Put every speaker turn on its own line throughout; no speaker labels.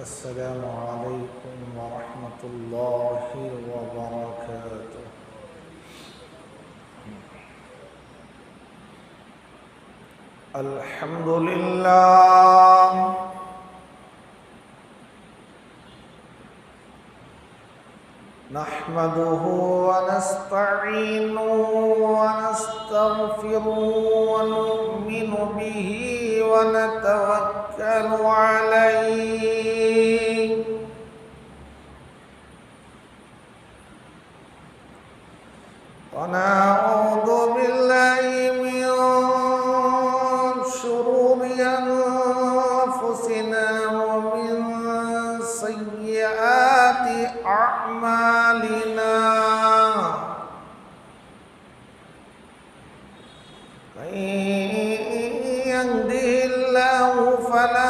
अस्सलामु अलैकुम वरहमतुल्लाहि वबरकातुह। अल्हम्दुलिल्लाह नहमदुहु व नस्तईनुहु व नस्तगफिरुहु व नु'मिनु बिही व नतवक्कलु अलैहि व नऊज़ु बिल्लाहि मिन शुरूरि अनफुसिना व मिन सय्यिआति अअमालिना। मन यहदिहिल्लाहु फला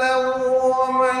लहु व मन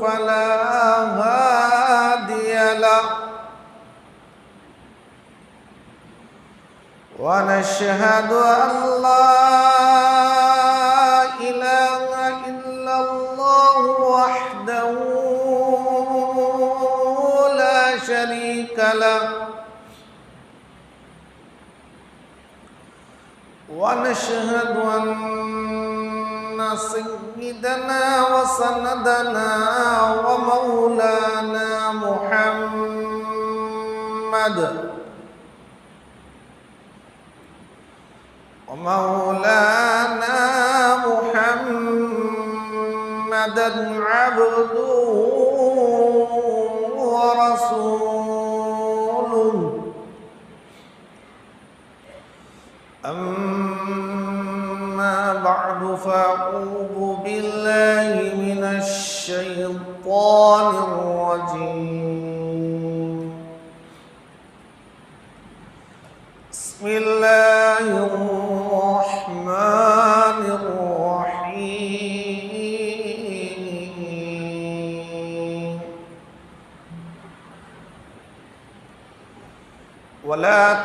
फला हादिय लहु। व नशहदु अन ला इलाहा इल्लल्लाह वहदहु ला शरीक लहु व नशहदु अन्ना सय्यिदना व सनदना व मौलाना मुहम्मद अब्दुहु व रसूलुहु। अम्मा बअदु फ़अऊज़ु बिल्लाहि मिनश शैतानिर रजीम। बिस्मिल्लाहिर रहमानिर रहीम। वला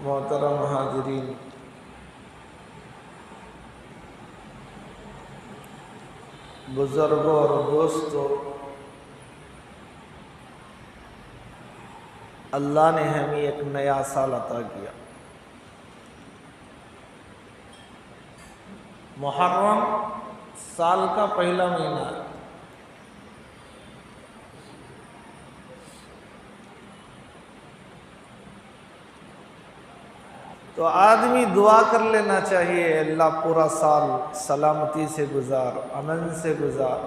मोहतरम हाजिरीन, बुजुर्गों और दोस्तों, अल्लाह ने हमें एक नया साल अता किया। मुहर्रम साल का पहला महीना है। तो आदमी दुआ कर लेना चाहिए, अल्लाह पूरा साल सलामती से गुजार, अमन से गुजार।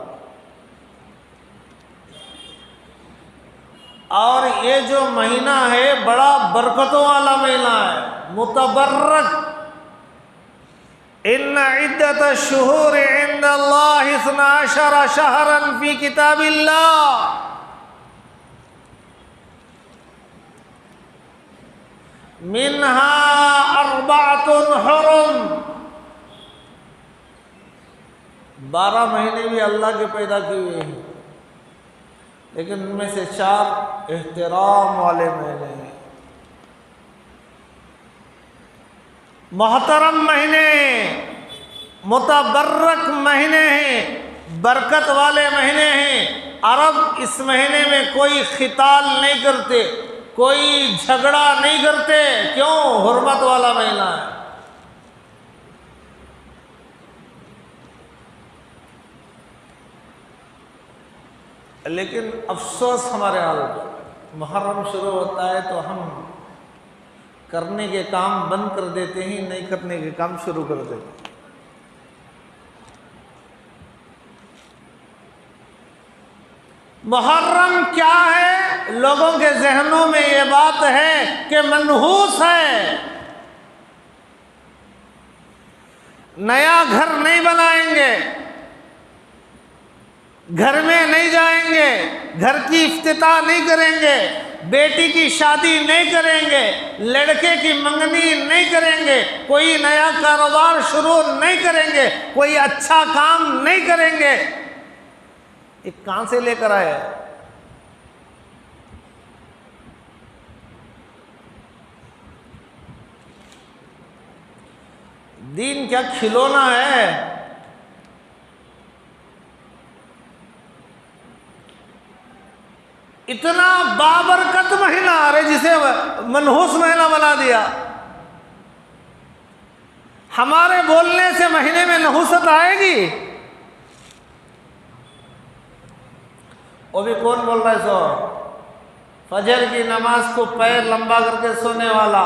और ये जो महीना है बड़ा बरकतों वाला महीना है, मुतबर्रक। इन्ना इद्दत शुहूर इंदल्लाह 12 शहरन फी किताबिल्लाह, मिन्हा अर्बअतुन हुरुम। 12 महीने भी अल्लाह के पैदा किए हुए हैं, लेकिन उनमें से 4 एहतराम वाले महीने हैं, मोहतरम महीने, मुतबर्रक महीने हैं, बरकत वाले महीने हैं। अरब इस महीने में कोई खिताल नहीं करते, कोई झगड़ा नहीं करते। क्यों? हुर्मत वाला महीना है। लेकिन अफसोस हमारे हाल पर, मुहर्रम शुरू होता है तो हम करने के काम बंद कर देते हैं, नहीं करने के काम शुरू कर देते हैं। मुहर्रम क्या है? लोगों के जहनों में ये बात है कि मनहूस है, नया घर नहीं बनाएंगे, घर में नहीं जाएंगे, घर की इफ्तिताह नहीं करेंगे, बेटी की शादी नहीं करेंगे, लड़के की मंगनी नहीं करेंगे, कोई नया कारोबार शुरू नहीं करेंगे, कोई अच्छा काम नहीं करेंगे। ये कहां से लेकर आए? दीन क्या खिलौना है? इतना बाबरकत महीना, अरे जिसे मनहूस महीना बना दिया। हमारे बोलने से महीने में नहुसत आएगी? वो भी कौन बोल रहा है? सो फजर की नमाज को पैर लंबा करके सोने वाला,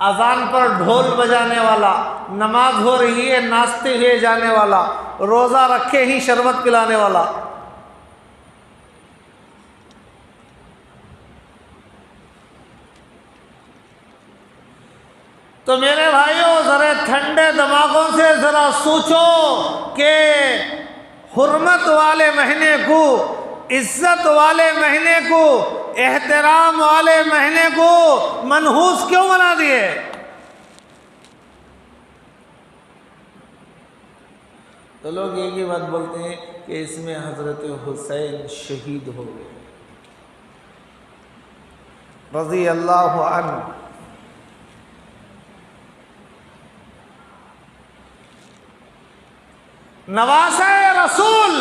अजान पर ढोल बजाने वाला, नमाज हो रही है नाचते हुए जाने वाला, रोजा रखे ही शरबत पिलाने वाला। तो मेरे भाइयों, जरा ठंडे दिमागों से जरा सोचो कि हुर्मत वाले महीने को, इज्जत वाले महीने को, एहतराम वाले महीने को मनहूस क्यों बना दिए? तो लोग एक ही बात बोलते हैं कि इसमें हजरत हुसैन शहीद हो गए, रज़ी अल्लाह अन्हु। नवासा रसूल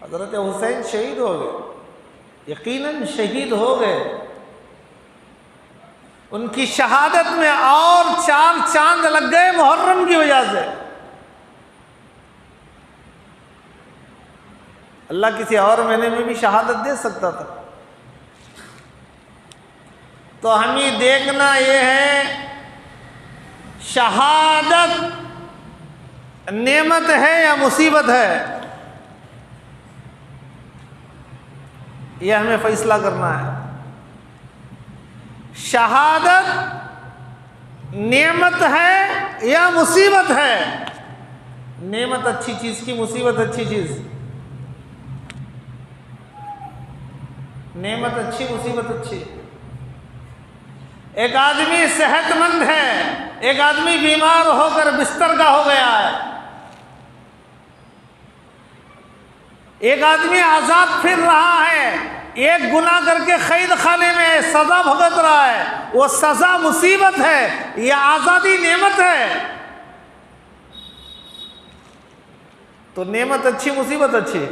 हजरत हुसैन शहीद हो गए, यकीनन शहीद हो गए। उनकी शहादत में और 4 चांद लग गए मुहर्रम की वजह से। अल्लाह किसी और महीने में भी शहादत दे सकता था। तो हमें देखना यह है, शहादत नेमत है या मुसीबत है, यह हमें फैसला करना है। शहादत नेमत है या मुसीबत है? नेमत अच्छी चीज की, मुसीबत अच्छी चीज। नेमत अच्छी, मुसीबत अच्छी। एक आदमी सेहतमंद है, एक आदमी बीमार होकर बिस्तर का हो गया है, एक आदमी आजाद फिर रहा है, एक गुनाह करके कैद खाने में सजा भुगत रहा है। वो सजा मुसीबत है या आजादी नेमत है? तो नेमत अच्छी, मुसीबत अच्छी?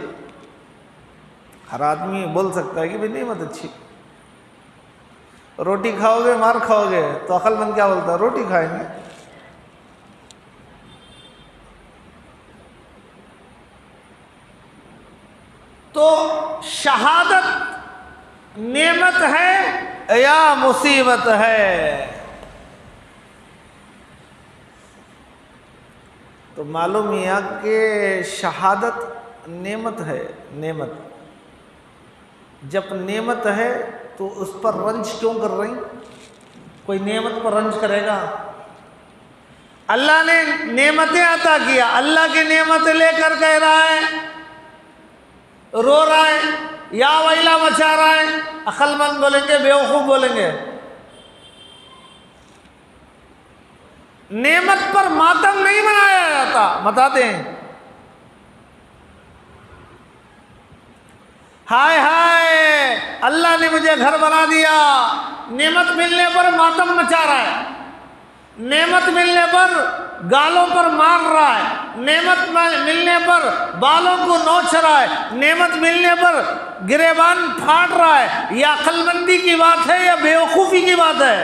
हर आदमी बोल सकता है कि भाई नेमत अच्छी। रोटी खाओगे मार खाओगे, तो अक्लमंद क्या बोलता है? रोटी खाएंगे। तो शहादत नेमत है या मुसीबत है? तो मालूम हुआ कि शहादत नेमत है, नेमत। जब नेमत है तो उस पर रंज क्यों कर रही? कोई नेमत पर रंज करेगा? अल्लाह ने नेमतें अता किया, अल्लाह की नेमतें लेकर कह रहा है, रो रहा है, या वैला मचा रहा है। अक्लमंद बोलेंगे, बेवकूफ बोलेंगे। नेमत पर मातम नहीं मनाया जाता, बताते हैं। हाय हाय अल्लाह ने मुझे घर बना दिया, नेमत मिलने पर मातम मचा रहा है, नेमत मिलने पर गालों पर मार रहा है, नेमत मिलने पर बालों को नोच रहा है, नेमत मिलने पर गिरेबान फाड़ रहा है। यह अक्लमंदी की बात है या बेवकूफ़ी की बात है?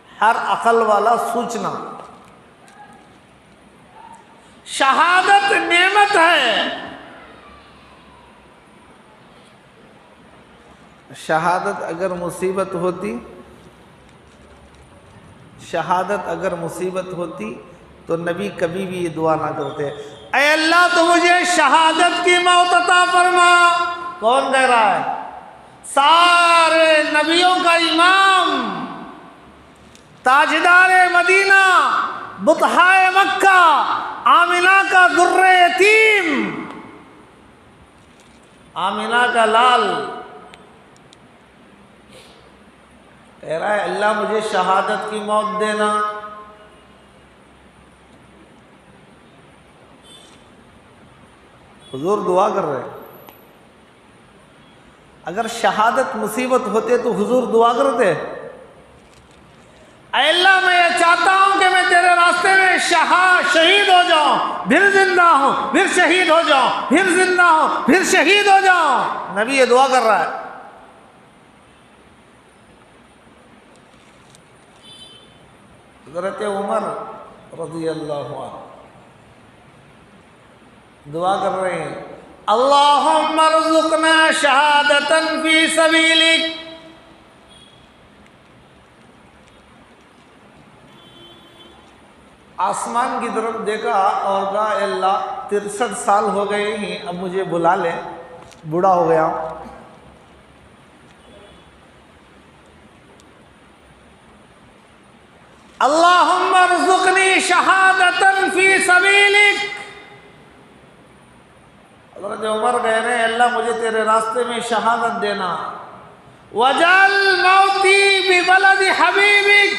हर अकल वाला सूचना, शहादत नेमत है। शहादत अगर मुसीबत होती, शहादत अगर मुसीबत होती तो नबी कभी भी ये दुआ ना करते, ऐ अल्लाह तो मुझे शहादत की मौत अता फरमा। कौन कह रहा है? सारे नबियों का इमाम, ताजदार मदीना, बुतहाए मक्का, आमिना का दुर्रे यतीम, आमिना का लाल कह रहा है, अल्लाह मुझे शहादत की मौत देना। हुजूर दुआ कर रहे हैं। अगर शहादत मुसीबत होते तो हुजूर दुआ करते, अल्लाह मैं ये चाहता हूं कि मैं तेरे रास्ते में शहीद हो जाऊं, फिर जिंदा हूं, फिर शहीद हो जाऊं, फिर जिंदा हूं, फिर शहीद हो जाऊं। नबी ये दुआ कर रहा है। हज़रत उमर रज़ी अल्लाहु अन्हु दुआ कर रहे हैं, अल्लाहुम्मा रज़ुक़ना शहादतन फी सबीलिक। आसमान की तरफ देखा और कहा, अल्लाह 63 साल हो गए हैं, अब मुझे बुला ले, बूढ़ा हो गया। अल्लाहुम्मा रज़ुक़नी शहादतन फी सबीलिक। हज़रत उमर कह रहे हैं, अल्लाह मुझे तेरे रास्ते में शहादत देना। वजल मौती बिबलद हबीबिक,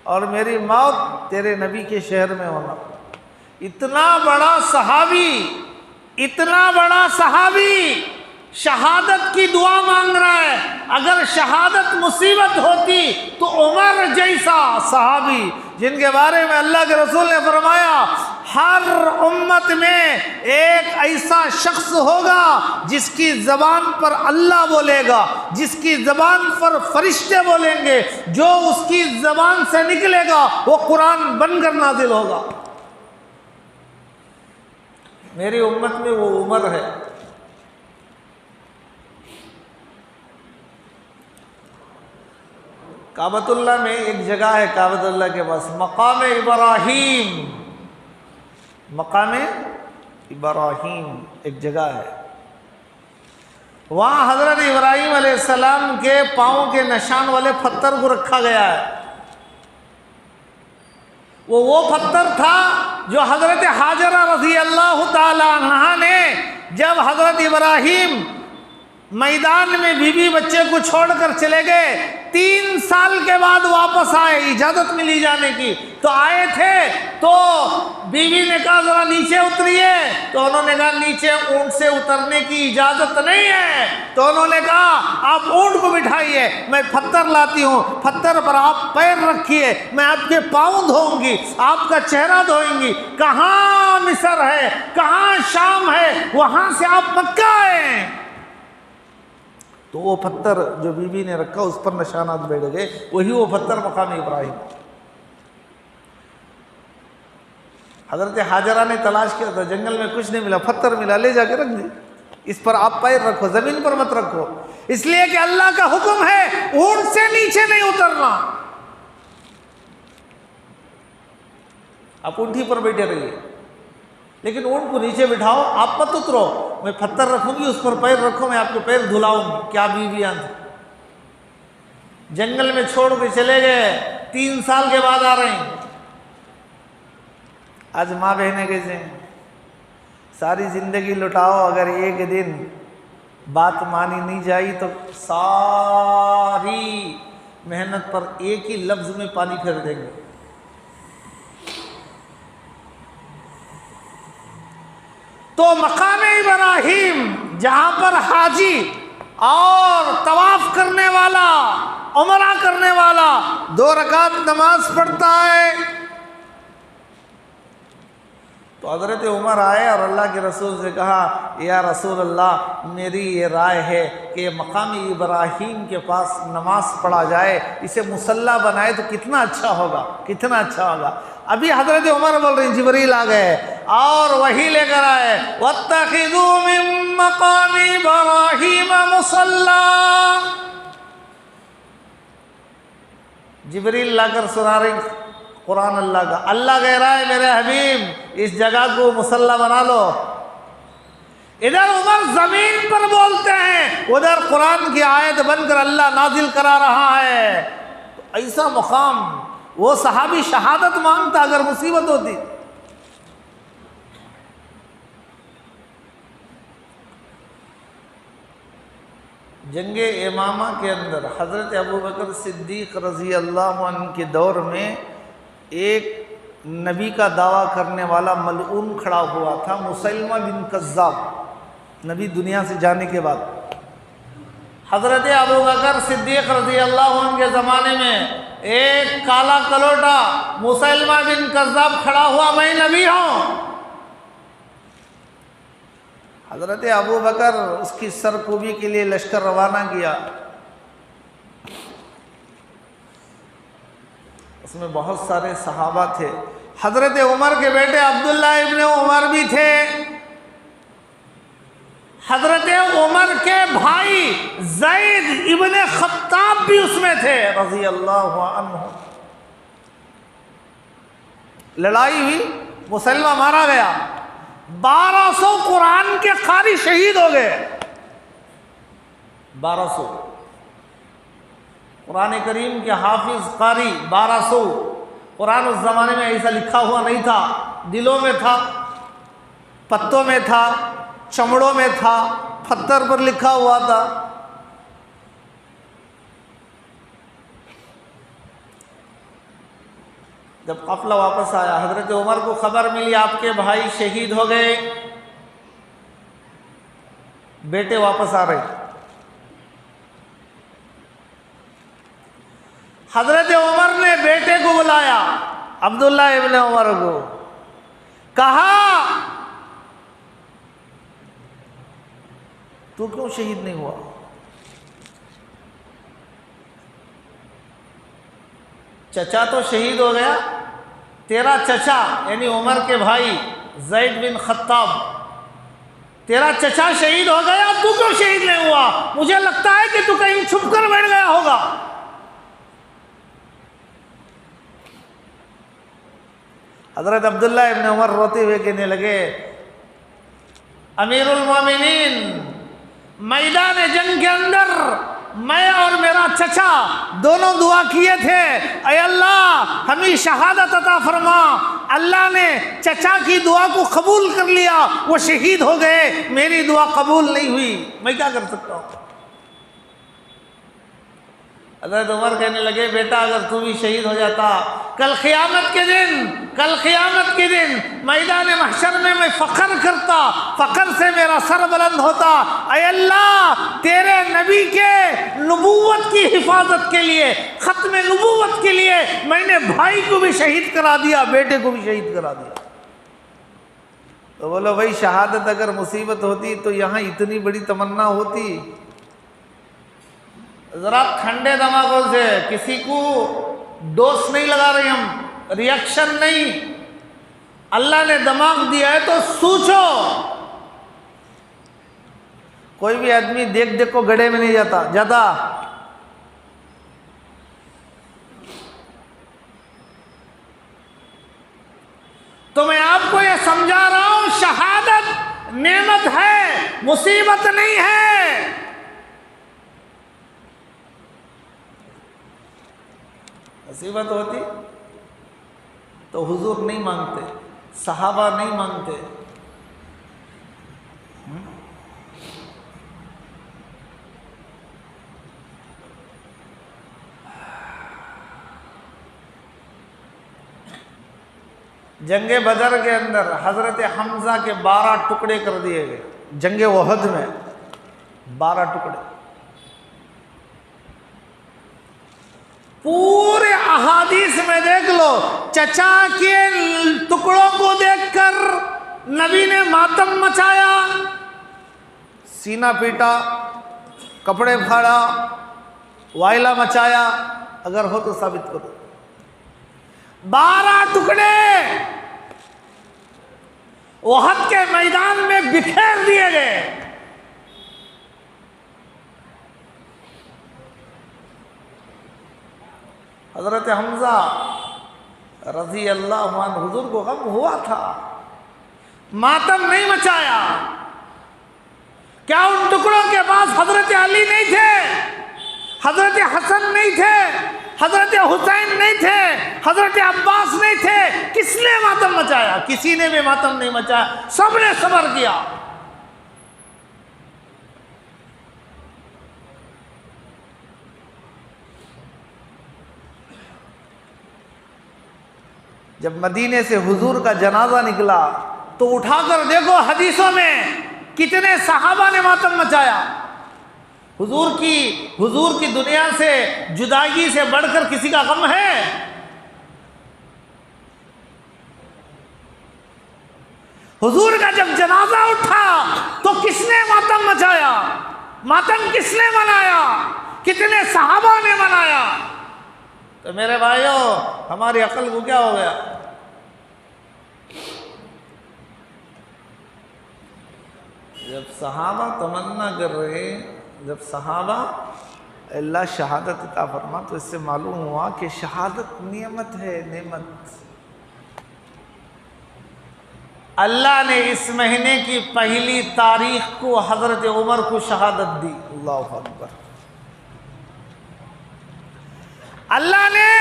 और मेरी मौत तेरे नबी के शहर में होना। इतना बड़ा सहाबी, इतना बड़ा सहाबी शहादत की दुआ मांग रहा है। अगर शहादत मुसीबत होती तो उमर जैसा सहाबी, जिनके बारे में अल्लाह के रसूल ने फरमाया, हर उम्मत में एक ऐसा शख्स होगा जिसकी ज़बान पर अल्लाह बोलेगा, जिसकी ज़बान पर फरिश्ते बोलेंगे, जो उसकी ज़बान से निकलेगा वो कुरान बनकर नाजिल होगा। मेरी उम्मत में वो उमर है। काबतुल्लाह में एक जगह है, काबतुल्लाह के पास मकाम इब्राहीम, मकाम इब्राहीम एक जगह है। वहाँ हज़रत इब्राहीम अलैहिस्सलाम के पाँव के निशान वाले पत्थर को रखा गया है। वो पत्थर था जो हज़रत हाजरा रज़ी अल्लाह ताला अन्हा ने, जब हज़रत इब्राहीम मैदान में बीवी बच्चे को छोड़कर चले गए, 3 साल के बाद वापस आए, इजाज़त मिली जाने की, तो आए थे तो बीवी ने कहा ज़रा नीचे उतरिए, तो उन्होंने कहा नीचे ऊंट से उतरने की इजाज़त नहीं है। तो उन्होंने कहा आप ऊंट को बिठाइए, मैं पत्थर लाती हूँ, पत्थर पर आप पैर रखिए, मैं आपके पाँव धोऊंगी, आपका चेहरा धोएंगी। कहाँ मिस्र है, कहाँ शाम है, वहाँ से आप मक्का आए। तो वो पत्थर जो बीबी ने रखा उस पर निशानात बैठ गए, वही वो पत्थर मकाम इब्राहीम। हज़रत हाजरा ने तलाश किया था, जंगल में कुछ नहीं मिला, पत्थर मिला, ले जाके रख दी, इस पर आप पैर रखो, ज़मीन पर मत रखो, इसलिए कि अल्लाह का हुक्म है ऊंट से नीचे नहीं उतरना। आप ऊँटी पर बैठे रहिए, लेकिन ऊँट को नीचे बिठाओ, आप मत उतरो, मैं पत्थर रखूंगी, उस पर पैर रखो, मैं आपके पैर धुलाऊंगी। क्या बीवियां थी, जंगल में छोड़ के चले गए, 3 साल के बाद आ रहे हैं। आज माँ बहनें कैसे हैं, सारी जिंदगी लुटाओ, अगर एक दिन बात मानी नहीं जाई तो सारी मेहनत पर एक ही लफ्ज में पानी फेर देंगे। तो मकाम इब्राहिम जहां पर हाजी और तवाफ करने वाला, उमरा करने वाला 2 रकात नमाज पढ़ता है, तो हज़रत उमर आए और अल्लाह के रसूल से कहा, या रसूल अल्लाह, मेरी ये राय है कि मकाम इब्राहिम के पास नमाज पढ़ा जाए, इसे मुसल्ला बनाए तो कितना अच्छा होगा, कितना अच्छा होगा। अभी हज़रत उमर बोल रहे हैं, जिब्रील आ गए और वही लेकर आए, वत्तखिज़ू मिन मकाम इब्राहिम मुसल्ला। जिब्रील लाकर सुना रही कुरान अल्लाह का। अल्लाह कह रहा है, मेरे हबीब इस जगह को मुसल्ला बना लो। इधर उमर जमीन पर बोलते हैं, उधर कुरान की आयत बनकर अल्लाह नाजिल करा रहा है। तो ऐसा मुकाम, वो सहाबी शहादत मांगता अगर मुसीबत होती। जंगे इमामा के अंदर हज़रत अबू बकर सिद्दीक़ रज़ी अल्लाह अन्हु के दौर में एक नबी का दावा करने वाला मलऊन खड़ा हुआ था, मुसैलमा बिन कज़्ज़ाब। नबी दुनिया से जाने के बाद हज़रत अबू बकर सिद्दीक़ रज़ी अल्लाह अन्हु के ज़माने में एक काला कलोटा मुसैलमा बिन कज़्ज़ाब खड़ा हुआ, मैं नबी हूँ। हज़रत अबू बकर उसकी सरकूबी के लिए लश्कर रवाना किया। उसमें बहुत सारे सहाबा थे। हज़रत उमर के बेटे अब्दुल्ला इब्न उमर भी थे। हज़रत उमर के भाई ज़ैद इब्न खत्ताब भी उसमें थे रज़ी अल्लाह अन्हु। लड़ाई हुई, मुसलमा मारा गया, 1200 कुरान के कारी शहीद हो गए। 1200 कुरान करीम के हाफिज कारी 1200। कुरान उस ज़माने में ऐसा लिखा हुआ नहीं था, दिलों में था, पत्तों में था, चमड़ों में था, पत्थर पर लिखा हुआ था। जब काफिला वापस आया, हज़रत उमर को खबर मिली आपके भाई शहीद हो गए, बेटे वापस आ रहे। हज़रत उमर ने बेटे को बुलाया, अब्दुल्ला इब्न उमर को, कहा तू क्यों शहीद नहीं हुआ? चचा तो शहीद हो गया, तेरा चचा यानी उमर के भाई ज़ैद बिन खत्ताब, तेरा चचा शहीद हो गया, तू क्यों शहीद नहीं हुआ? मुझे लगता है कि तू कहीं छुप कर बैठ गया होगा। हज़रत अब्दुल्ला इब्न उमर रोते हुए कहने लगे, अमीरुल मोमिनीन, मैदान जंग के अंदर मैं और मेरा चचा दोनों दुआ किए थे, ऐ अल्लाह हमें शहादत अता फरमा। अल्लाह ने चचा की दुआ को कबूल कर लिया, वो शहीद हो गए, मेरी दुआ कबूल नहीं हुई, मैं क्या कर सकता हूँ? हज़रत उमर कहने लगे, बेटा अगर तू भी शहीद हो जाता, कल क़यामत के दिन मैदान महशर में मैं फ़ख्र करता, फ़ख्र से मेरा सर बुलंद होता। ऐ अल्लाह तेरे नबी के नबूवत की हिफाजत के लिए, ख़त्म नबूवत के लिए मैंने भाई को भी शहीद करा दिया, बेटे को भी शहीद करा दिया। तो बोलो भाई, शहादत अगर मुसीबत होती तो यहाँ इतनी बड़ी तमन्ना होती? ज़रा ठंडे दिमागों से, किसी को डोज नहीं लगा रहे हम, रिएक्शन नहीं, अल्लाह ने दिमाग दिया है तो सोचो। कोई भी आदमी देख देख को गड्ढे में नहीं जाता। तो मैं आपको यह समझा रहा हूं, शहादत नेमत है, मुसीबत नहीं है। मुसीबत होती तो हुजूर नहीं मांगते, सहाबा नहीं मांगते। जंगे बदर के अंदर हजरत हमजा के 12 टुकड़े कर दिए गए। जंगे ओहद में 12 टुकड़े। पूरे अहादीस में देख लो, चचा के टुकड़ों को देखकर नबी ने मातम मचाया, सीना पीटा, कपड़े फाड़ा, वायला मचाया। अगर हो तो साबित करो। 12 टुकड़े ओहद के मैदान में बिखेर दिए गए। हजरत हमजा रजी अल्लाह अन्हु, हुजूर को गम हुआ था, मातम नहीं मचाया। क्या उन टुकड़ों के पास हजरत अली नहीं थे, हजरत हसन नहीं थे, हजरत हुसैन नहीं थे, हजरत अब्बास नहीं थे? किसने मातम मचाया? किसी ने भी मातम नहीं मचाया, सबने सब्र किया। जब मदीने से हुजूर का जनाजा निकला तो उठाकर देखो हदीसों में कितने सहाबा ने मातम मचाया। हुजूर की दुनिया से जुदाई से बढ़कर किसी का गम है? हुजूर का जब जनाजा उठा तो किसने मातम मचाया? मातम किसने मनाया? कितने सहाबा ने मनाया? तो मेरे भाइयों, हमारी अकल को क्या हो गया? जब सहाबा तमन्ना कर रहे, जब सहाबा अल्लाह शहादत अता फरमा, तो इससे मालूम हुआ कि शहादत नेमत है, नेमत। अल्लाह ने इस महीने की पहली तारीख को हजरत उमर को शहादत दी। अल्लाहु अकबर। अल्लाह ने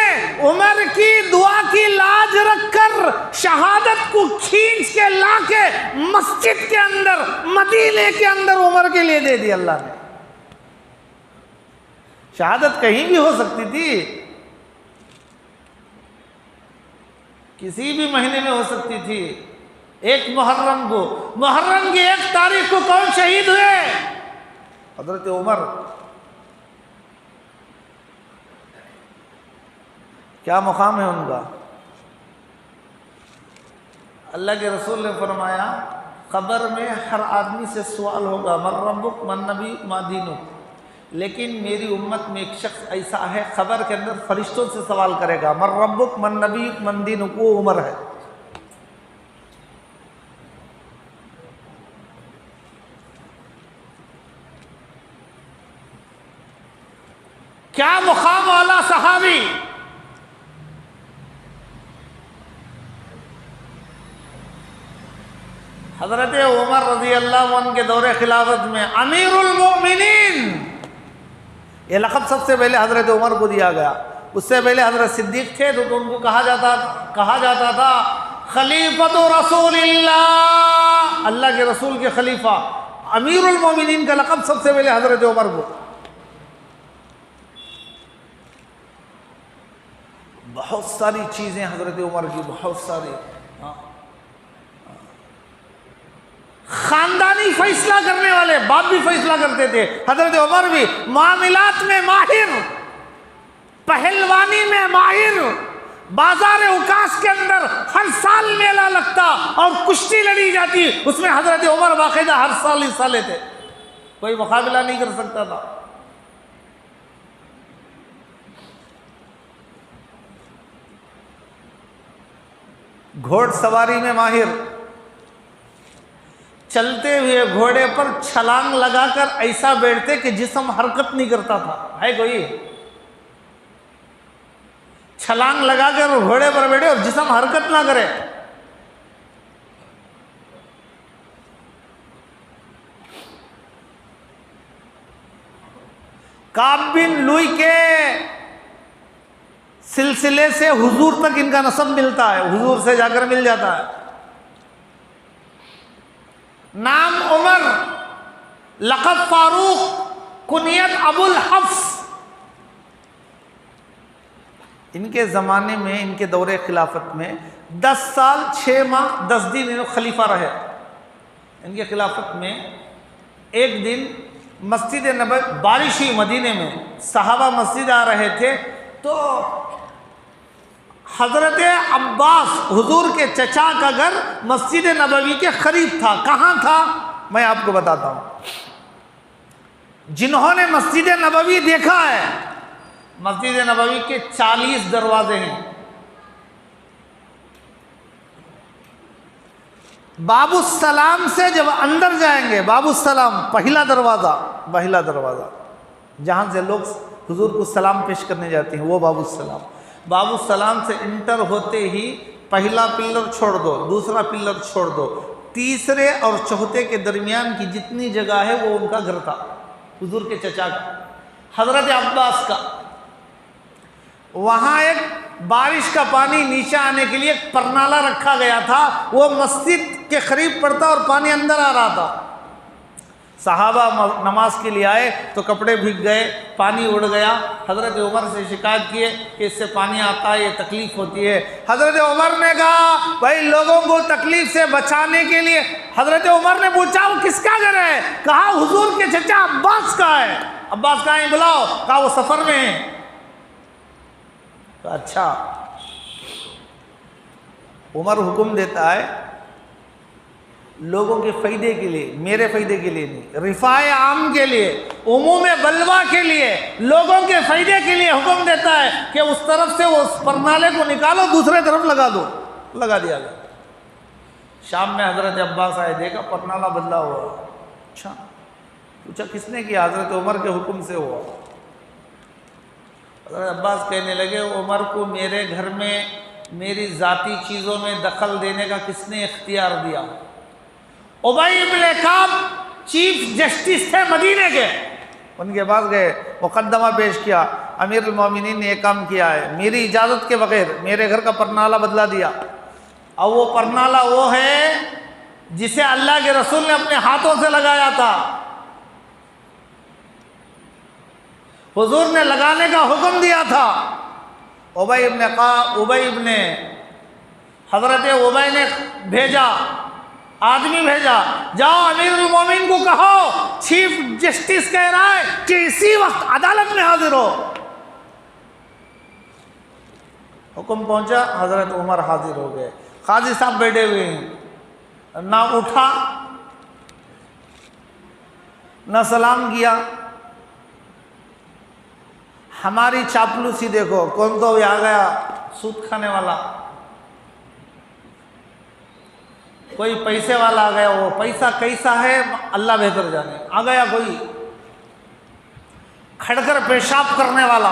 उमर की दुआ की लाज रखकर शहादत को खींच के लाके मस्जिद के अंदर, मदीने के अंदर उमर के लिए दे दी अल्लाह ने। शहादत कहीं भी हो सकती थी, किसी भी महीने में हो सकती थी। एक मुहर्रम को, मुहर्रम की 1 तारीख को कौन शहीद हुए? हजरत उमर। क्या मुकाम है उनका? अल्लाह के रसूल ने फरमाया, क़ब्र में हर आदमी से सवाल होगा, मन रब्बुक मन नबीयुक मा दीनुक। लेकिन मेरी उम्मत में एक शख्स ऐसा है, क़ब्र के अंदर फरिश्तों से सवाल करेगा, मन रब्बुक मन नबीयुक मन दीनुक। वो उमर है। क्या मुकाम वाला सहाबी! हजरत उमर रजी अल्लाह अन्हु के दौरे खिलाफत में अमीरुल मोमिनीन, ये लक़ब सबसे पहले हजरत उमर को दिया गया। उससे पहले हजरत सिद्दीक थे तो उनको कहा जाता था खलीफतु रसूलिल्लाह, अल्लाह के रसूल के खलीफा। अमीरुल मोमिनीन का लक़ब सबसे पहले हजरत उमर को। बहुत सारी चीज़ें हजरत उमर की, बहुत सारी। खानदानी फैसला करने वाले, बाप भी फैसला करते थे, हजरत उमर भी। मामलात में माहिर, पहलवानी में माहिर। बाजार उकास के अंदर हर साल मेला लगता और कुश्ती लड़ी जाती, उसमें हजरत उमर बाकायदा हर साल हिस्सा लेते। कोई मुकाबला नहीं कर सकता था। घोड़सवारी में माहिर, चलते हुए घोड़े पर छलांग लगाकर ऐसा बैठते कि जिस्म हरकत नहीं करता था। है कोई? छलांग लगाकर घोड़े पर बैठे और जिस्म हरकत ना करे। काब बिन लुई के सिलसिले से हुजूर तक इनका नसब मिलता है, हुजूर से जाकर मिल जाता है। नाम उमर, लक़ब फारूक, कुनियत अबुल हफ्स। इनके ज़माने में, इनके दौरे खिलाफत में 10 साल 6 माह 10 दिन इन्होंने खलीफा रहे। इनके खिलाफत में एक दिन मस्जिद नबवी, बारिश हुई मदीने में, सहाबा मस्जिद आ रहे थे तो हज़रत अब्बास हुजूर के चचा का घर मस्जिद नबवी के करीब था। कहाँ था मैं आपको बताता हूँ। जिन्होंने मस्जिद नबवी देखा है, मस्जिद नबवी के 40 दरवाजे हैं। बाबुस्सलाम से जब अंदर जाएंगे, बाबुस्सलाम पहला दरवाज़ा जहाँ से लोग हुजूर को सलाम पेश करने जाते हैं, वो बाबुस्सलाम। बाबुस्सलाम से इंटर होते ही पहला पिल्लर छोड़ दो, दूसरा पिल्लर छोड़ दो, तीसरे और चौथे के दरमियान की जितनी जगह है वो उनका घर था, हुजूर के चचा का, हज़रत अब्बास का। वहाँ एक बारिश का पानी नीचे आने के लिए एक परनाला रखा गया था, वो मस्जिद के करीब पड़ता और पानी अंदर आ रहा था। सहाबा नमाज के लिए आए तो कपड़े भीग गए, पानी उड़ गया। हज़रत उमर से शिकायत किए कि इससे पानी आता है, ये तकलीफ़ होती है। हज़रत उमर ने कहा भाई लोगों को तकलीफ़ से बचाने के लिए, हज़रत उमर ने पूछा वो किसका घर है? कहा हुजूर के चचा अब्बास का है। अब्बास कहाँ है बुलाओ? कहा वो सफ़र में है। तो अच्छा, उमर हुक्म देता है लोगों के फ़ायदे के लिए, मेरे फ़ायदे के लिए नहीं, रिफ़ाए आम के लिए, उमूम बलवा के लिए, लोगों के फ़ायदे के लिए हुक्म देता है कि उस तरफ से उस परनाले को निकालो, दूसरे तरफ लगा दो। लगा दिया गया। शाम में हज़रत अब्बास आए, देखा परनाला बदला हुआ। अच्छा, पूछा किसने किया? हज़रत उमर के हुक्म से हुआ। हज़रत अब्बास कहने लगे उमर को मेरे घर में मेरी ज़ाती चीज़ों में दखल देने का किसने इख्तियार दिया? उबई इब्न काब चीफ जस्टिस थे मदीने के, उनके पास गए, मुकद्दमा पेश किया, अमीरुल मोमिनीन ने यह काम किया है, मेरी इजाज़त के बगैर मेरे घर का परनाला बदला दिया। और वो परनाला वो है जिसे अल्लाह के रसूल ने अपने हाथों से लगाया था, हुजूर ने लगाने का हुक्म दिया था। उबई इब्न हज़रत उबई ने भेजा, आदमी भेजा, जाओ अमीरुल मोमिन को कहो चीफ जस्टिस कह रहा है कि इसी वक्त अदालत में हाजिर हो। हुक्म पहुंचा, हजरत उमर हाजिर हो गए। काजी साहब बैठे हुए हैं, ना उठा ना सलाम किया। हमारी चापलूसी देखो, कौन तो आ गया सूद खाने वाला, कोई पैसे वाला आ गया, वो पैसा कैसा है अल्लाह बेहतर जाने। आ गया कोई खड़कर पेशाब करने वाला।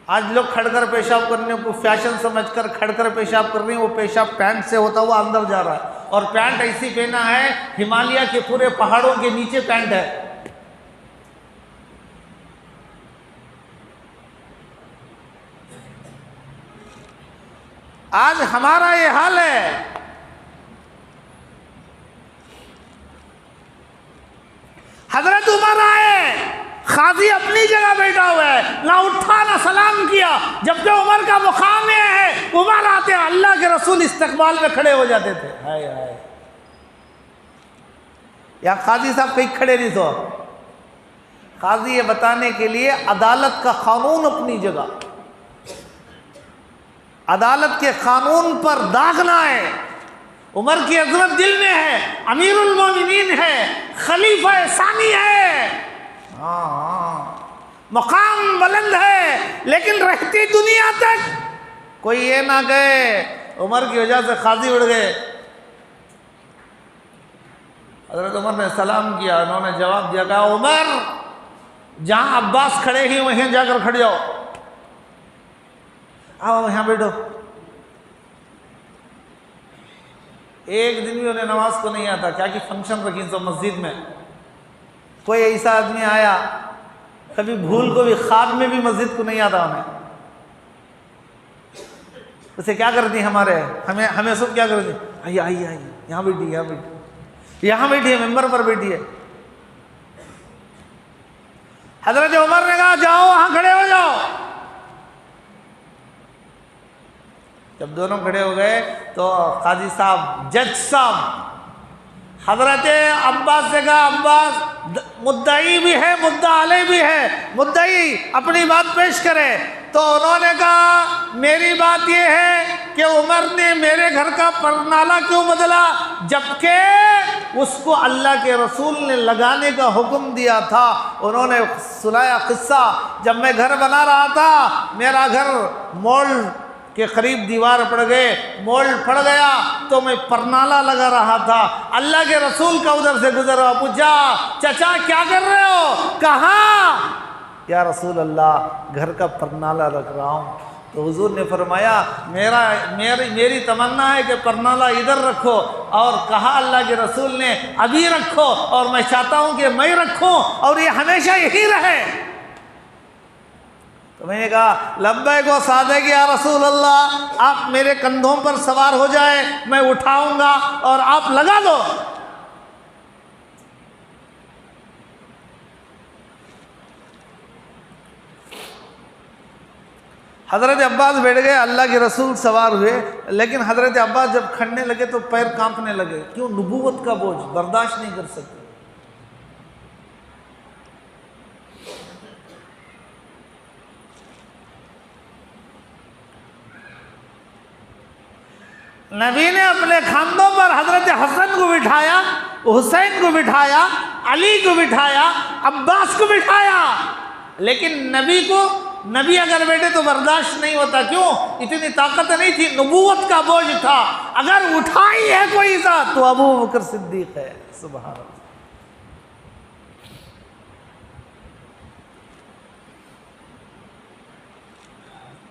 आज लोग खड़कर पेशाब करने को फैशन समझकर खड़कर पेशाब कर रहे हैं। वो पेशाब पैंट से होता हुआ अंदर जा रहा है, और पैंट ऐसी पहना है हिमालय के पूरे पहाड़ों के नीचे पैंट है। आज हमारा ये हाल है। हजरत उमर आए, काजी अपनी जगह बैठा हुआ है, ना उठा ना सलाम किया, जबकि उमर का मुकाम है। उमर आते अल्लाह के रसूल इस्तकबाल में खड़े हो जाते थे। हाय हाय, या काजी साहब कहीं खड़े नहीं तो। काजी ये बताने के लिए अदालत का कानून अपनी जगह, अदालत के कानून पर दागना है। उमर की अजमत दिल में है, अमीरुल मोमिनीन है, खलीफा सानी है, मकाम बुलंद है, लेकिन रहती दुनिया तक कोई ये ना गए उमर की वजह से काजी उड़ गए। हज़रत उमर ने सलाम किया, उन्होंने जवाब दिया, कहा उमर जहाँ अब्बास खड़े ही वहीं जाकर खड़े जाओ, आओ यहाँ बैठो। एक दिन भी उन्हें नमाज को नहीं आता, क्या कि फंक्शन रखी तो मस्जिद में। कोई ऐसा आदमी आया कभी भूल को भी ख्वाब में भी मस्जिद को नहीं आता उन्हें। उसे क्या कर दी हमारे, हमें सब क्या कर दी, आइए आइए आइए यहाँ बैठी, यहाँ बैठी, यहाँ बैठी है, मेंबर पर बैठी है। हजरत उमर ने कहा जाओ वहां खड़े हो जाओ। जब दोनों खड़े हो गए तो काजी साहब, जज साहब हजरत अब्बास से कहा, अब्बास मुद्दई भी है मुद्दा अलैह भी है, मुद्दई अपनी बात पेश करे। तो उन्होंने कहा मेरी बात यह है कि उमर ने मेरे घर का परनाला क्यों बदला, जबकि उसको अल्लाह के रसूल ने लगाने का हुक्म दिया था। उन्होंने सुनाया किस्सा, जब मैं घर बना रहा था, मेरा घर मोल्ड के करीब दीवार पड़ गए, मोल्ड पड़ गया, तो मैं परनाला लगा रहा था। अल्लाह के रसूल का उधर से गुजरा, पूछा चचा क्या कर रहे हो, कहाँ? या रसूल अल्लाह घर का परनाला रख रहा हूँ। तो हुजूर ने फरमाया मेरी तमन्ना है कि परनाला इधर रखो, और कहा अल्लाह के रसूल ने अभी रखो, और मैं चाहता हूँ कि मैं रखूँ और ये हमेशा यही रहे। तो मैंने कहा लब्बैक व सादिक या रसूल अल्लाह, आप मेरे कंधों पर सवार हो जाए, मैं उठाऊंगा और आप लगा दो। हज़रत अब्बास बैठ गए, अल्लाह के रसूल सवार हुए, लेकिन हज़रत अब्बास जब खड़ने लगे तो पैर कांपने लगे। क्यों? नबूवत का बोझ बर्दाश्त नहीं कर सकते। नबी ने अपने खांधों पर हज़रत हसन को बिठाया, हुसैन को बिठाया, अली को बिठाया, अब्बास को बिठाया, लेकिन नबी अगर बैठे तो बर्दाश्त नहीं होता। क्यों? इतनी ताकत नहीं थी, नबूवत का बोझ था। अगर उठाई है कोई सा तो अबू बकर सिद्दीक है। सुभान अल्लाह।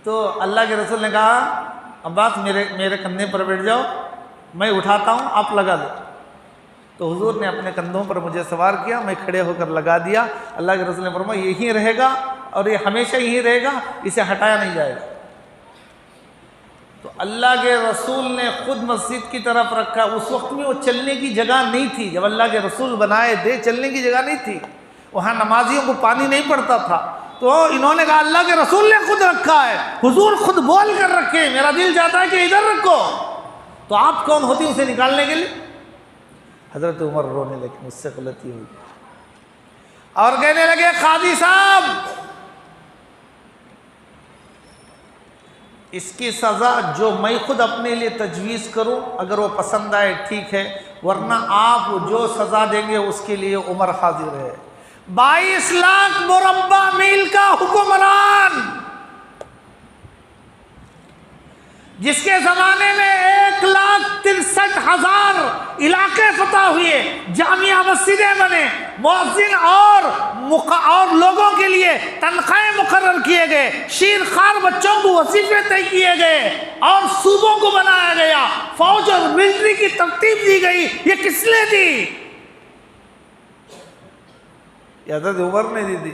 तो अल्लाह के रसूल ने कहा अब्बास मेरे कंधे पर बैठ जाओ, मैं उठाता हूँ, आप लगा दो। तो हुजूर ने अपने कंधों पर मुझे सवार किया, मैं खड़े होकर लगा दिया। अल्लाह के रसूल ने फरमाया यही रहेगा और ये हमेशा यही रहेगा, इसे हटाया नहीं जाएगा। तो अल्लाह के रसूल ने खुद मस्जिद की तरफ रखा। उस वक्त में वो चलने की जगह नहीं थी, जब अल्लाह के रसूल बनाए थे चलने की जगह नहीं थी, वहाँ नमाजियों को पानी नहीं पड़ता था। तो इन्होंने कहा अल्लाह के रसूल ने खुद रखा है, हुजूर खुद बोल कर रखे, मेरा दिल चाहता है कि इधर रखो। तो आप कौन होती उसे निकालने के लिए? हजरत उमर रोने लगे, मुझसे गलती हुई, और कहने लगे काजी साहब इसकी सज़ा जो मैं खुद अपने लिए तजवीज़ करूं, अगर वो पसंद आए ठीक है, वरना आप जो सज़ा देंगे उसके लिए उमर हाजिर है। 22 लाख मुरब्बा मील का हुक्मरान, जिसके ज़माने में 1,63,000 इलाके फतह हुए, जामिया मस्जिदें बने, मुअज्जिन और लोगों के लिए तनख्वाहें मुकर्रर किए गए, शीर खार बच्चों को वजीफे तय किए गए और सूबों को बनाया गया, फौज और मिलिट्री की तरतीब दी गई। ये किसने दी? हज़रत उमर ने दी।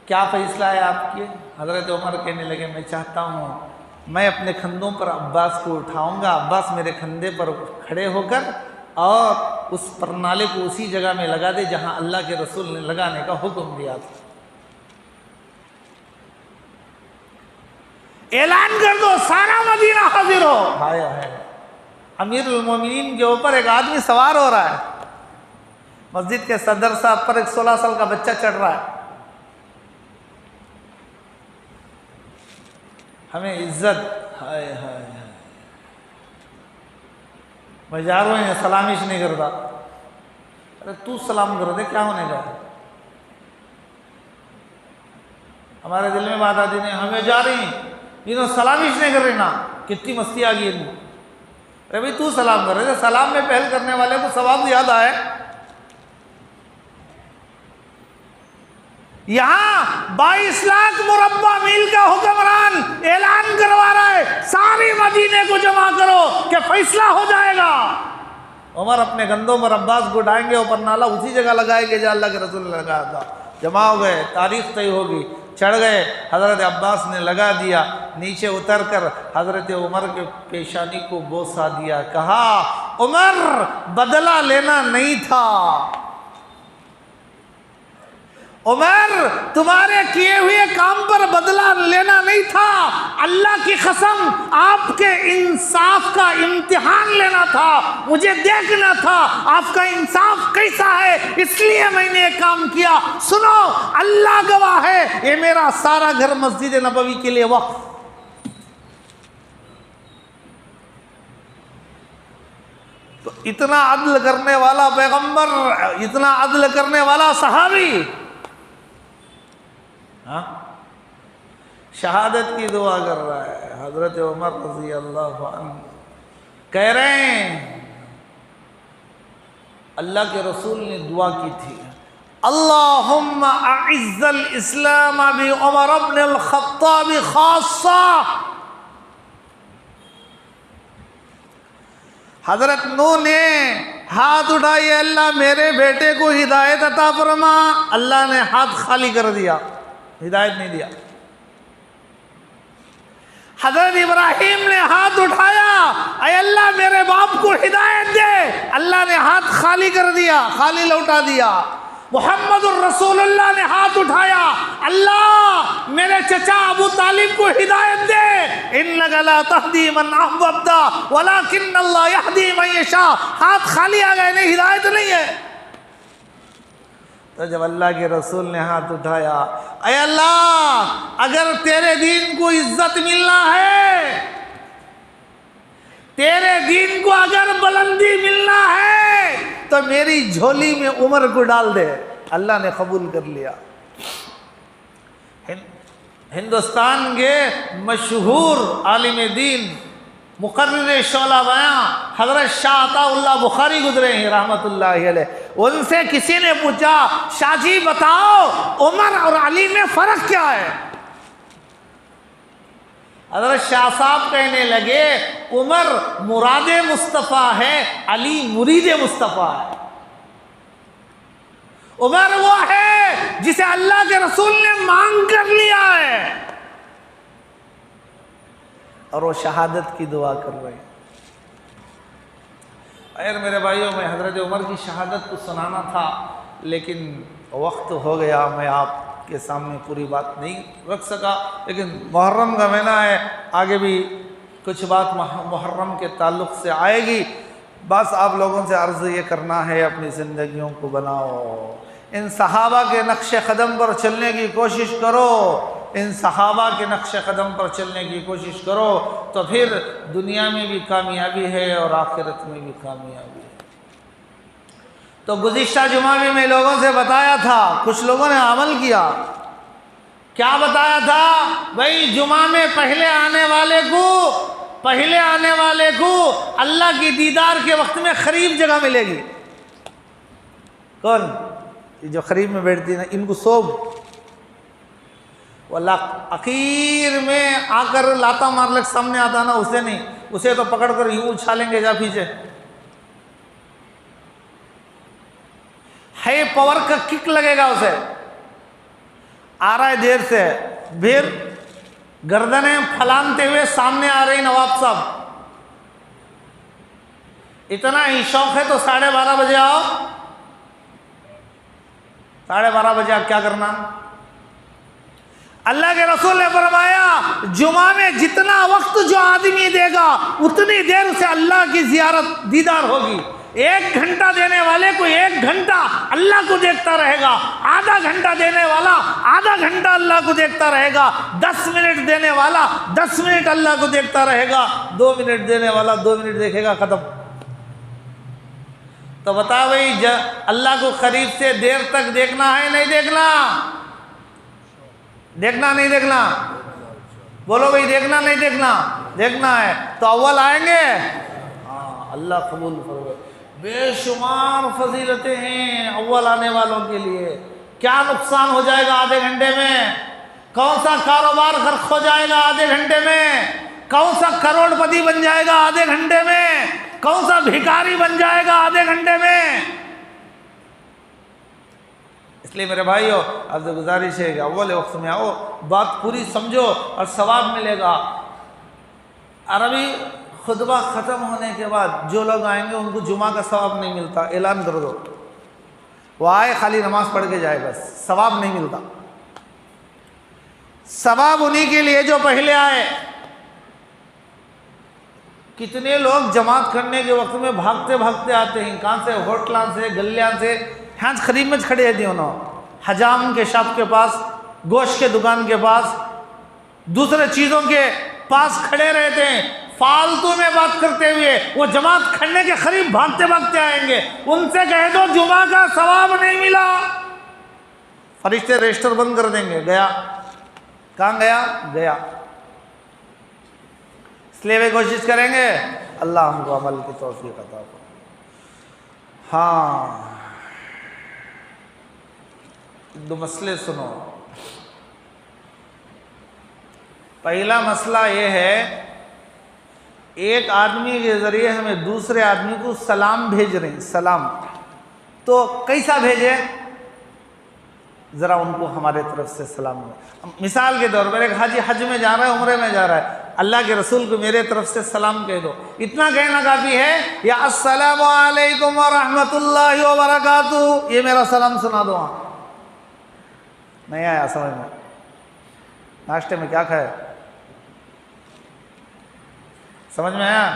क्या फैसला है आपके? हज़रत उमर कहने लगे मैं चाहता हूँ मैं अपने कंधों पर अब्बास को उठाऊंगा, अब्बास मेरे कंधे पर खड़े होकर और उस परनाले को उसी जगह में लगा दे जहाँ अल्लाह के रसूल ने लगाने का हुक्म दिया था। ऐलान कर दो, सारा मदीना हाजिर हो। हाय हाय, अमीरुल मोमिनीन के ऊपर एक आदमी सवार हो रहा है, मस्जिद के सदर साहब पर एक 16 साल का बच्चा चढ़ रहा है। हमें इज्जत, हाय हाय हाय, मैं जा रहा हूँ सलामिश नहीं करता। अरे तू सलाम कर दे, क्या होने का? हमारे दिल में बात आती नहीं, हमें जा रही इन्होंने सलामिश नहीं कर रही ना, कितनी मस्ती आ गई इनको। अरे भाई तू सलाम कर रहे, सलाम में पहल करने वाले को सवाब ज्यादा है। यहां 22 लाख मुरब्बा मील का हुक्मरान ऐलान करवा रहा है सारी मदीने को जमा करो कि ये फैसला हो जाएगा। उमर अपने कंधों पर अब्बास को उठाएंगे, ऊपर नाला उसी जगह लगाएंगे जहाँ अल्लाह के रसूल ने लगाया था। जमा हो गए, तारीख तय होगी, चढ़ गए। हज़रत अब्बास ने लगा दिया, नीचे उतर कर हज़रत उमर के पेशानी को बोसा दिया, कहा उमर बदला लेना नहीं था, उमर तुम्हारे किए हुए काम पर बदला लेना नहीं था, अल्लाह की कसम आपके इंसाफ का इम्तिहान लेना था, मुझे देखना था आपका इंसाफ कैसा है, इसलिए मैंने ये काम किया। सुनो, अल्लाह गवाह है, ये मेरा सारा घर मस्जिद नबवी के लिए वक्फ। तो इतना अदल करने वाला पैगंबर, इतना अदल करने वाला सहाबी, हाँ, शहादत की दुआ कर रहा है। हजरत उमर रज़ी अल्लाह अन्हु कह रहे हैं, अल्लाह के रसूल ने दुआ की थी, अल्लाहुम्मा अइज़्ज़ल इस्लाम बि उमर इब्न अल-खत्ताब खासा। हजरत नूह ने हाथ उठाए, अल्लाह मेरे बेटे को हिदायत अता फरमा। अल्लाह ने हाथ खाली कर दिया, हिदायत नहीं दिया। हजरत इब्राहिम ने हाथ उठाया, अय अल्लाह मेरे बाप को हिदायत दे। अल्लाह ने हाथ खाली कर दिया, खाली लौटा दिया। मुहम्मदुर रसूलुल्लाह ने हाथ उठाया, अल्लाह मेरे चचा अबू तालिब को हिदायत दे। इन्नका ला तहदी मन अहबब्ता वलाकिन्नल्लाह यहदी मन यशा। हाथ खाली आ गए, नहीं हिदायत नहीं है। तो जब अल्लाह के रसूल ने हाथ उठाया, अय अल्लाह अगर तेरे दीन को इज्जत मिलना है, तेरे दीन को अगर बुलंदी मिलना है, तो मेरी झोली में उमर को डाल दे। अल्लाह ने कबूल कर लिया। हिंदुस्तान के मशहूर आलिम दीन मुकर्रिर शौला बयां हजरत शाह अताउल्लाह बुखारी गुजरे हैं रहमतुल्लाहि अलैह। उनसे किसी ने पूछा, शाह जी बताओ उमर और अली में फ़र्क क्या है? हजरत शाह साहब कहने लगे, उमर मुराद मुस्तफ़ा है, अली मुरीद मुस्तफ़ा है। उमर वो है जिसे अल्लाह के रसूल ने मांग कर लिया है, और वो शहादत की दुआ कर रहे हैं। अरे मेरे भाइयों, मैं हज़रत उमर की शहादत को सुनाना था, लेकिन वक्त हो गया, मैं आपके सामने पूरी बात नहीं रख सका। लेकिन मुहर्रम का महीना है, आगे भी कुछ बात मुहर्रम के ताल्लुक़ से आएगी। बस आप लोगों से अर्ज़ ये करना है, अपनी ज़िंदगियों को बनाओ, इन सहाबा के नक्श कदम पर चलने की कोशिश करो, इन सहाबा के नक्श कदम पर चलने की कोशिश करो, तो फिर दुनिया में भी कामयाबी है और आखिरत में भी कामयाबी है। तो गुज़िश्ता जुमा भी मैं लोगों से बताया था, कुछ लोगों ने अमल किया। क्या बताया था भाई? जुमा में पहले आने वाले को अल्लाह की दीदार के वक्त में करीब जगह मिलेगी। कौन? जो करीब में बैठती है ना, इनको सोब वाला आखिर में आकर लाता मार लग सामने आता ना, उसे नहीं, उसे तो पकड़ कर यूं उछालेंगे जा पीछे, है पावर का किक लगेगा उसे। आ रहा है देर से, फिर गर्दनें फलानते हुए सामने आ रही नवाब साहब, इतना ही शौक है तो 12:30 बजे आओ। 12:30 बजे आप क्या करना? अल्लाह के रसूल ने फरमाया, जुमा में जितना वक्त जो आदमी देगा उतनी देर उसे अल्लाह की जियारत दीदार होगी। 1 घंटा देने वाले को 1 घंटा अल्लाह को देखता रहेगा, आधा घंटा देने वाला आधा घंटा अल्लाह को देखता रहेगा, 10 मिनट देने वाला 10 मिनट अल्लाह को देखता रहेगा, 2 मिनट देने वाला 2 मिनट देखेगा, खत्म। तो बता भाई, अल्लाह को करीब से देर तक देखना है नहीं देखना? देखना नहीं देखना? बोलो भाई, देखना नहीं देखना? देखना है। तो अव्वल आएंगे, हाँ, अल्लाह कबूल फरमाए। बेशुमार फजीलतें हैं अव्वल आने वालों के लिए। क्या नुकसान हो जाएगा आधे घंटे में? कौन सा कारोबार गर्क हो जाएगा आधे घंटे में? कौन सा करोड़पति बन जाएगा आधे घंटे में, कौन सा भिखारी बन जाएगा आधे घंटे में। इसलिए मेरे भाइयों, आपसे गुजारिश है कि अव्वल वक्त में आओ, बात पूरी समझो और सवाब मिलेगा। अरबी खुतबा ख़त्म होने के बाद जो लोग आएंगे उनको जुमा का सवाब नहीं मिलता, ऐलान कर दो। वो आए खाली नमाज पढ़ के जाए, बस सवाब नहीं मिलता। सवाब उन्हीं के लिए जो पहले आए। कितने लोग जमात करने के वक्त में भागते भागते आते हैं, कहाँ से, होटलों से, गलियां से, हाँ खरीद में खड़े हैं उन्होंने, हजाम के शॉप के पास, गोश्त के दुकान के पास, दूसरे चीज़ों के पास खड़े रहते हैं, फालतू में बात करते हुए। वो जमात करने के करीब भागते भागते आएंगे, उनसे कह दो जुमा का सवाब नहीं मिला, फरिश्ते रजिस्टर बंद कर देंगे। गया, कहाँ गया? गया। इसलिए वे कोशिश करेंगे, अल्लाह हमको अमल की तौफीक अता करे। हाँ, दो मसले सुनो। पहला मसला ये है, एक आदमी के ज़रिए हमें दूसरे आदमी को सलाम भेज रहे हैं, सलाम, तो कैसा भेजे? ज़रा उनको हमारे तरफ से सलाम दो। मिसाल के तौर पर एक हाजी हज में जा रहा है, उम्रे में जा रहा है, अल्लाह के रसूल को मेरे तरफ से सलाम कह दो। इतना कहना काफ़ी है, या अस्सलामु अलैकुम व रहमतुल्लाहि व बरकातुहू, ये मेरा सलाम सुना दो। वहाँ नहीं आया समझ में? नाश्ते में क्या खाया? समझ में आया?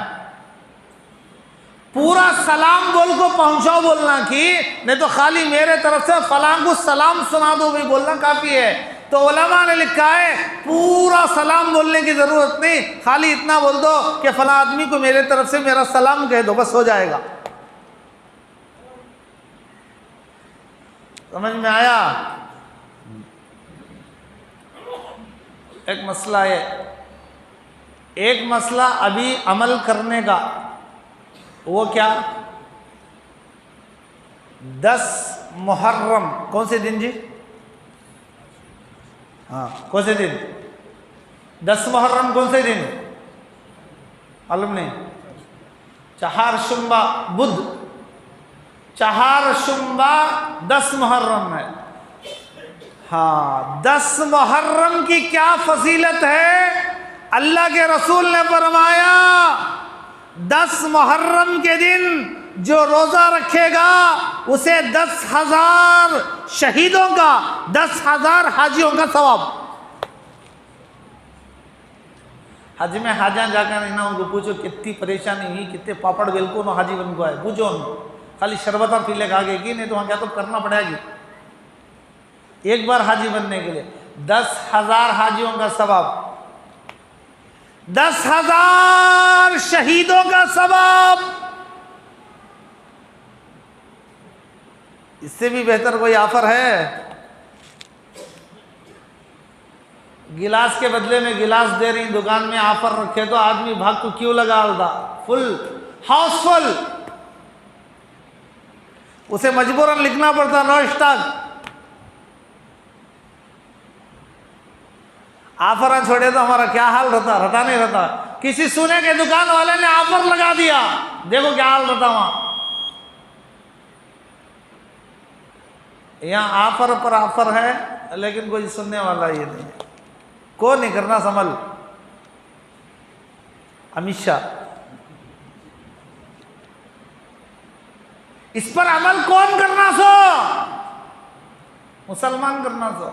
पूरा सलाम बोल को पहुंचाओ बोलना की, नहीं तो खाली मेरे तरफ से फलां को सलाम सुना दो भी बोलना काफ़ी है। तो उलमा ने लिखा है पूरा सलाम बोलने की ज़रूरत नहीं, खाली इतना बोल दो कि फलां आदमी को मेरे तरफ से मेरा सलाम कह दो, बस हो जाएगा। समझ में आया? एक मसला है, एक मसला अभी अमल करने का, वो क्या? 10 मुहर्रम, कौन से दिन जी? हाँ, कौन से दिन? 10 मुहर्रम कौन से दिन मालूम नहीं? चहारशुम्बा बुध, चहारशुम्बा 10 मुहर्रम है। हाँ, 10 मुहर्रम की क्या फजीलत है? अल्लाह के रसूल ने फरमाया 10 मुहर्रम के दिन जो रोज़ा रखेगा उसे 10,000 शहीदों का, 10,000 हाजियों का सवाब। हज में हाजा जाकर नहीं ना, उनको पूछो कितनी परेशानी हुई, कितने पापड़ बेलको नो हाजी बन को आए, पूछो उनको। खाली शरबत और पीले खा गए कि नहीं तो वहाँ क्या तो करना पड़ेगी एक बार हाजी बनने के लिए। 10,000 हाजियों का सवाब, 10,000 शहीदों का सवाब। इससे भी बेहतर कोई ऑफर है? गिलास के बदले में गिलास दे रही दुकान में, ऑफर रखे तो आदमी भाग को क्यों लगा था, फुल हाउसफुल। उसे मजबूरन लिखना पड़ता नो स्टॉक। ऑफर छोड़े तो हमारा क्या हाल रहता नहीं रहता। किसी सोने के दुकान वाले ने ऑफर लगा दिया, देखो क्या हाल रहता वहां। यहाँ ऑफर पर ऑफर है, लेकिन कोई सुनने वाला ये नहीं। कौन नहीं करना संभल? अमित शाह। इस पर अमल कौन करना सो? मुसलमान करना सो।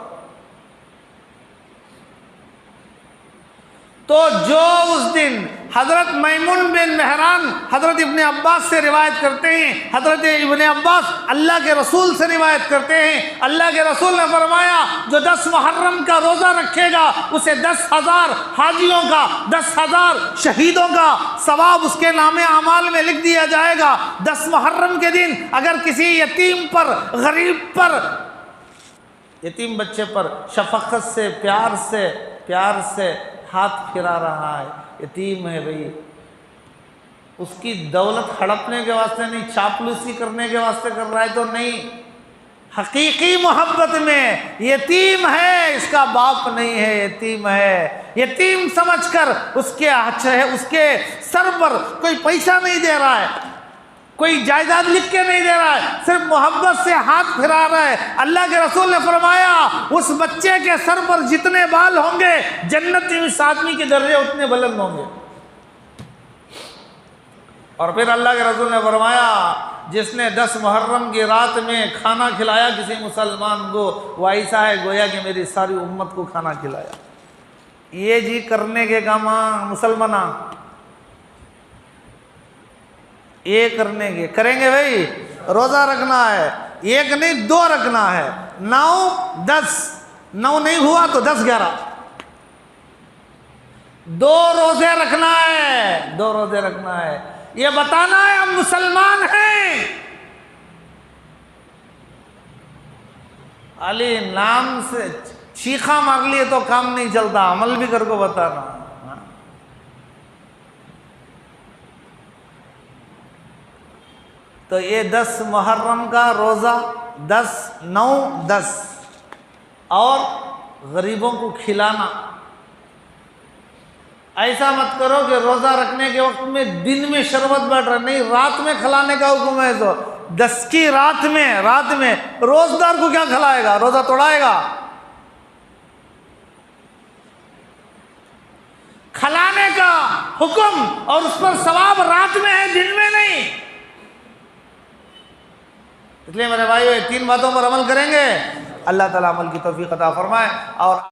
तो जो उस दिन हजरत मैमून बिन मेहरान हजरत इब्ने अब्बास से रिवायत करते हैं, हजरत इब्ने अब्बास अल्लाह के रसूल से रिवायत करते हैं, अल्लाह के रसूल ने फरमाया जो 10 मुहर्रम का रोज़ा रखेगा उसे 10,000 हाजियों का, 10,000 शहीदों का सवाब उसके नामे अमाल में लिख दिया जाएगा। 10 मुहर्रम के दिन अगर किसी यतीम पर, गरीब पर, यतीम बच्चे पर शफकत से, प्यार से हाथ फिरा रहा है, यतीम है भाई, उसकी दौलत हड़पने के वास्ते नहीं, चापलूसी करने के वास्ते कर रहा है तो नहीं, हकीकी मोहब्बत में यतीम है, इसका बाप नहीं है, यतीम है। यतीम समझकर उसके सर पर कोई पैसा नहीं दे रहा है, कोई जायदाद लिख के नहीं दे रहा है, सिर्फ मोहब्बत से हाथ फिरा रहा है। अल्लाह के रसूल ने फरमाया उस बच्चे के सर पर जितने बाल होंगे जन्नत में उस आदमी के दर्जे उतने बुलंद होंगे। और फिर अल्लाह के रसूल ने फरमाया जिसने 10 मुहर्रम की रात में खाना खिलाया किसी मुसलमान को, वो ऐसा है गोया कि मेरी सारी उम्मत को खाना खिलाया। ये जी करने के काम मुसलमान ये करने के करेंगे भाई। रोज़ा रखना है, एक नहीं 2 रखना है, 9 10, 9 नहीं हुआ तो 10 11, 2 रोजे रखना है, 2 रोजे रखना है। ये बताना है हम मुसलमान हैं। अली नाम से चीखा मार लिए तो काम नहीं चलता, अमल भी करके बताना। तो ये 10 मुहर्रम का रोज़ा 10 9 10 और गरीबों को खिलाना। ऐसा मत करो कि रोज़ा रखने के वक्त में दिन में शरबत बैठ रहा, नहीं, रात में खिलाने का हुक्म है। तो 10 की रात में रोजदार को क्या खिलाएगा, रोज़ा तोड़ाएगा। खिलाने का हुक्म और उस पर सवाब रात में है, दिन में नहीं। इसलिए मेरे भाइयों 3 बातों पर अमल करेंगे, अल्लाह ताला अमल की तौफीक अता फरमाए। और